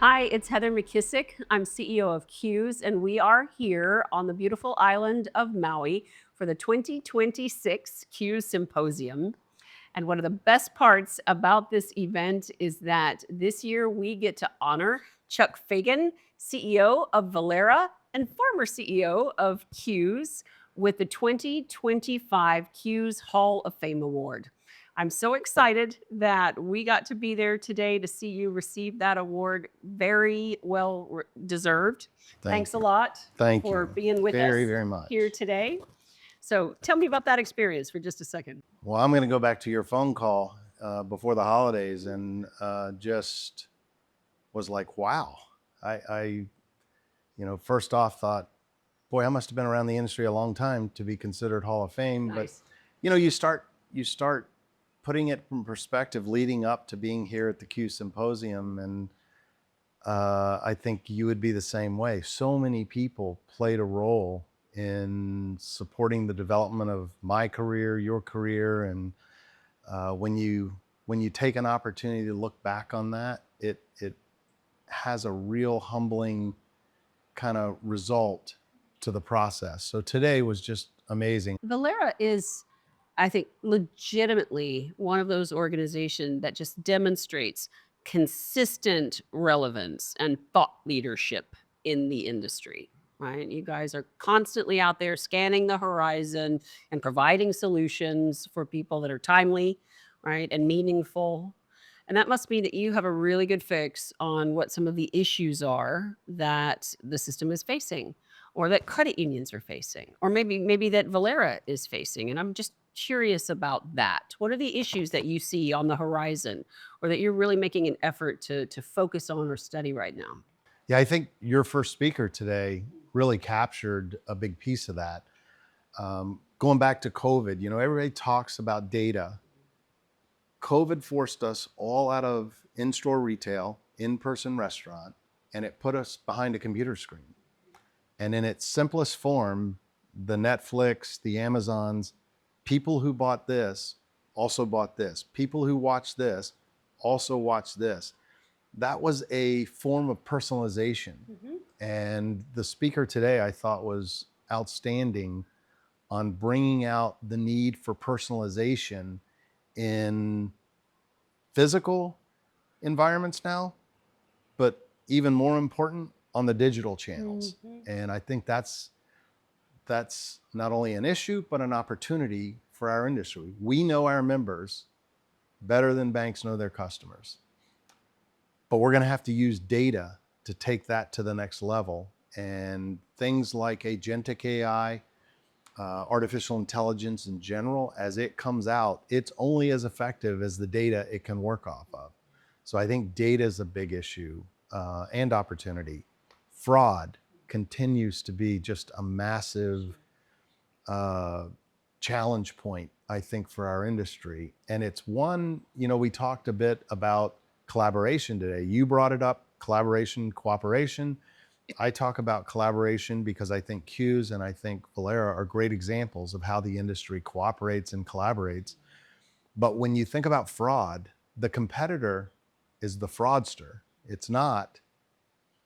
Hi, it's Heather McKissick. I'm CEO of CUES, and we are here on the beautiful island of Maui for the 2026 CUES Symposium. And one of the best parts about this event is that this year we get to honor Chuck Fagan, CEO of Velera and former CEO of CUES, with the 2025 CUES Hall of Fame Award. I'm so excited that we got to be there today to see you receive that award. Very well deserved. Thank Thanks a you. lot Thank for you being with us very much. here today. So tell me about that experience for just a second. Well, I'm going to go back to your phone call before the holidays and just was like, wow. I first off thought, boy, I must have been around the industry a long time to be considered Hall of Fame. Nice. But, you start putting it in perspective leading up to being here at the Q Symposium. And I think you would be the same way. So many people played a role in supporting the development of my career, your career, and when you take an opportunity to look back on that, it has a real humbling kind of result to the process. So today was just amazing. Velera is, I think, legitimately one of those organizations that just demonstrates consistent relevance and thought leadership in the industry, right? You guys are constantly out there scanning the horizon and providing solutions for people that are timely, right, and meaningful. And that must mean that you have a really good fix on what some of the issues are that the system is facing, or that credit unions are facing, or maybe that Valera is facing. And I'm just curious about that. What are the issues that you see on the horizon, or that you're really making an effort to focus on or study right now? Yeah, I think your first speaker today really captured a big piece of that. Going back to COVID, everybody talks about data. COVID forced us all out of in-store retail, in-person restaurant, and it put us behind a computer screen. And in its simplest form, the Netflix, the Amazons, people who bought this also bought this. People who watched this also watched this. That was a form of personalization. And the speaker today I thought was outstanding on bringing out the need for personalization in physical environments now, but even more important on the digital channels. And I think that's not only an issue, but an opportunity for our industry. We know our members better than banks know their customers. But we're going to have to use data to take that to the next level. And things like agentic AI, artificial intelligence in general, as it comes out, it's only as effective as the data it can work off of. So I think data is a big issue and opportunity. Fraud continues to be just a massive challenge point, I think, for our industry. And it's one, we talked a bit about collaboration today. You brought it up, collaboration, cooperation. I talk about collaboration because I think CUES and I think Velera are great examples of how the industry cooperates and collaborates. But when you think about fraud, the competitor is the fraudster. It's not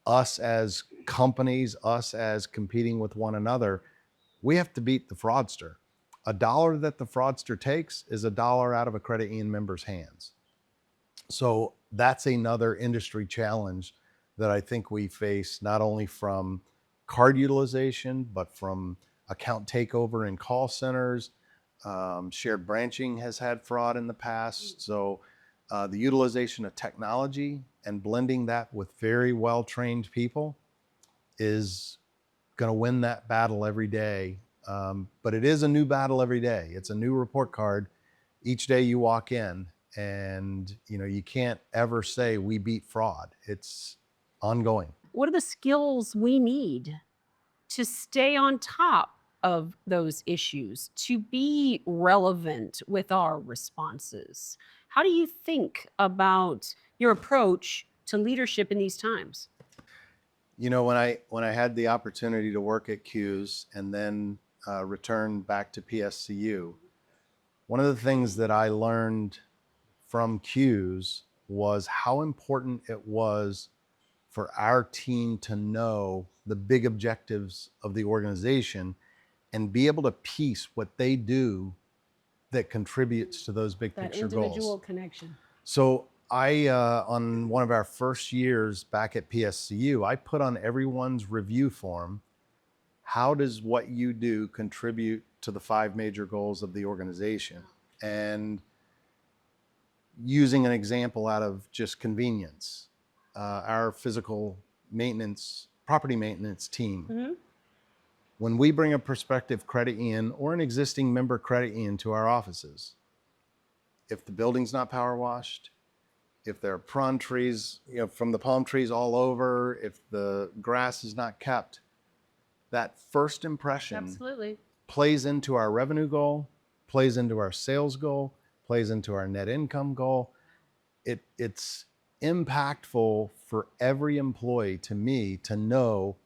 us as companies, us as competing with one another. We have to beat the fraudster. A dollar that the fraudster takes is a dollar out of a credit union member's hands. So that's another industry challenge that I think we face, not only from card utilization, but from account takeover in call centers. Shared branching has had fraud in the past. So the utilization of technology and blending that with very well-trained people is going to win that battle every day. But it is a new battle every day. It's a new report card each day you walk in. And you can't ever say we beat fraud. It's ongoing. What are the skills we need to stay on top of those issues, to be relevant with our responses? How do you think about your approach to leadership in these times? When I had the opportunity to work at CUES and then return back to PSCU, one of the things that I learned from CUES was how important it was for our team to know the big objectives of the organization and be able to piece what they do that contributes to those big That picture individual goals. connection. So I, on one of our first years back at PSCU, I put on everyone's review form, how does what you do contribute to the 5 major goals of the organization? And using an example out of just convenience, our physical maintenance, property maintenance team, Mm-hmm. when we bring a prospective credit in or an existing member credit in to our offices, if the building's not power washed, if there are prawn trees, from the palm trees all over, if the grass is not kept, that first impression Absolutely. plays into our revenue goal, plays into our sales goal, plays into our net income goal. It's impactful for every employee, to me, to know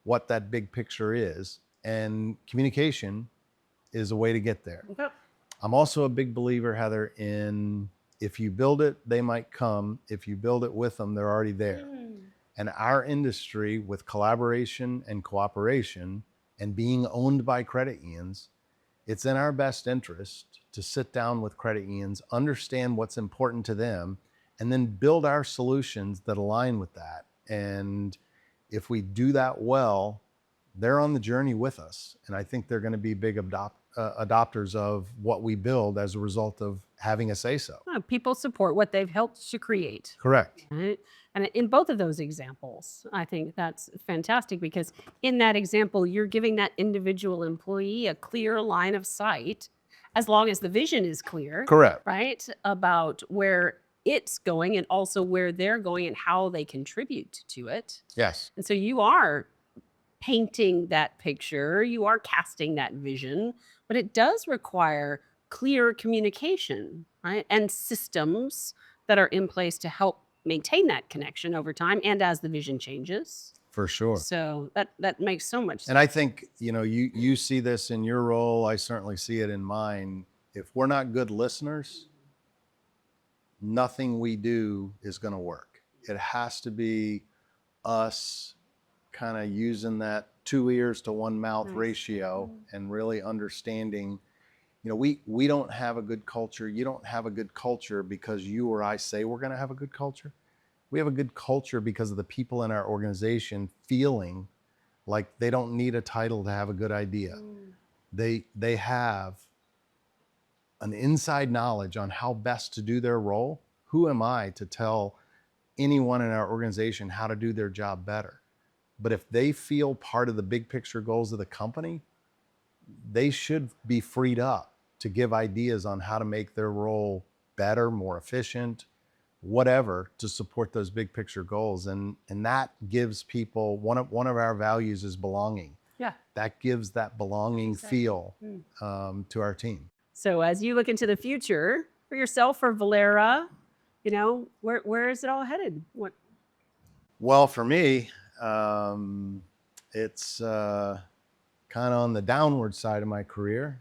what that big picture is, and communication is a way to get there. Yep. I'm also a big believer, Heather, in if you build it, they might come. If you build it with them, they're already there. And our industry, with collaboration and cooperation and being owned by credit unions, it's in our best interest to sit down with credit unions, understand what's important to them, and then build our solutions that align with that. And if we do that well, they're on the journey with us. And I think they're going to be big adopters of what we build as a result of having a say-so. People support what they've helped to create. Correct. Right? And in both of those examples, I think that's fantastic, because in that example, you're giving that individual employee a clear line of sight, as long as the vision is clear, Correct. right? About where it's going and also where they're going and how they contribute to it. Yes. And so you are painting that picture, you are casting that vision, but it does require clear communication, right? And systems that are in place to help maintain that connection over time and as the vision changes. For sure. So that makes so much sense. And I think, you see this in your role. I certainly see it in mine. If we're not good listeners, nothing we do is going to work. It has to be us kind of using that 2 ears to 1 mouth ratio and really understanding, we don't have a good culture. You don't have a good culture because you or I say we're going to have a good culture. We have a good culture because of the people in our organization feeling like they don't need a title to have a good idea. They have an inside knowledge on how best to do their role. Who am I to tell anyone in our organization how to do their job better? But if they feel part of the big picture goals of the company, they should be freed up to give ideas on how to make their role better, more efficient, whatever, to support those big picture goals. And that gives people, one of our values is belonging. Yeah. That gives that belonging feel to our team. So as you look into the future for yourself or Velera, where is it all headed? Well, for me, it's kind of on the downward side of my career,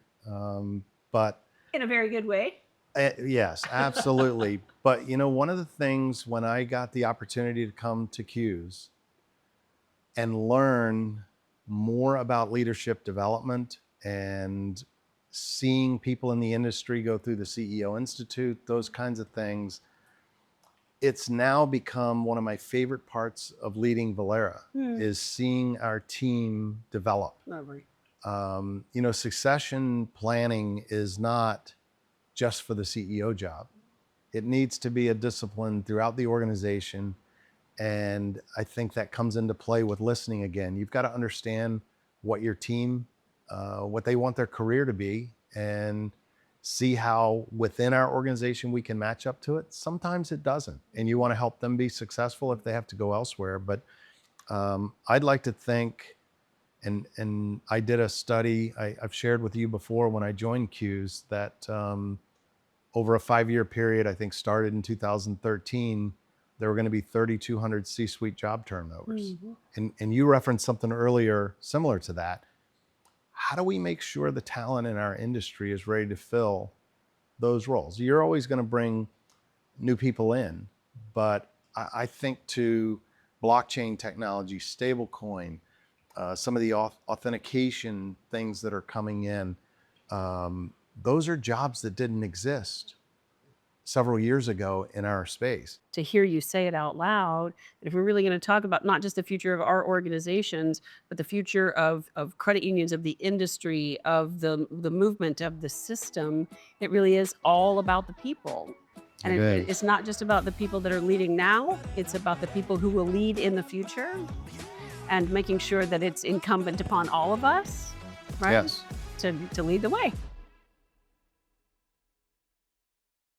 but In a very good way. yes, absolutely. But one of the things when I got the opportunity to come to CUES and learn more about leadership development and seeing people in the industry go through the CEO Institute, those kinds of things, it's now become one of my favorite parts of leading Velera is seeing our team develop. Lovely. Succession planning is not just for the CEO job. It needs to be a discipline throughout the organization. And I think that comes into play with listening again. You've got to understand what your team, what they want their career to be, and see how within our organization we can match up to it. Sometimes it doesn't, and you want to help them be successful if they have to go elsewhere. But I'd like to think, and I did a study I've shared with you before when I joined CUES, that over a 5-year period, I think started in 2013, there were going to be 3,200 C-suite job turnovers. And you referenced something earlier similar to that. How do we make sure the talent in our industry is ready to fill those roles? You're always going to bring new people in, but I think to blockchain technology, stablecoin, some of the authentication things that are coming in. Those are jobs that didn't exist several years ago in our space. To hear you say it out loud, and if we're really going to talk about not just the future of our organizations, but the future of credit unions, of the industry, of the movement, of the system, it really is all about the people. And It it's is. not just about the people that are leading now, it's about the people who will lead in the future, and making sure that it's incumbent upon all of us, right, Yes. to lead the way.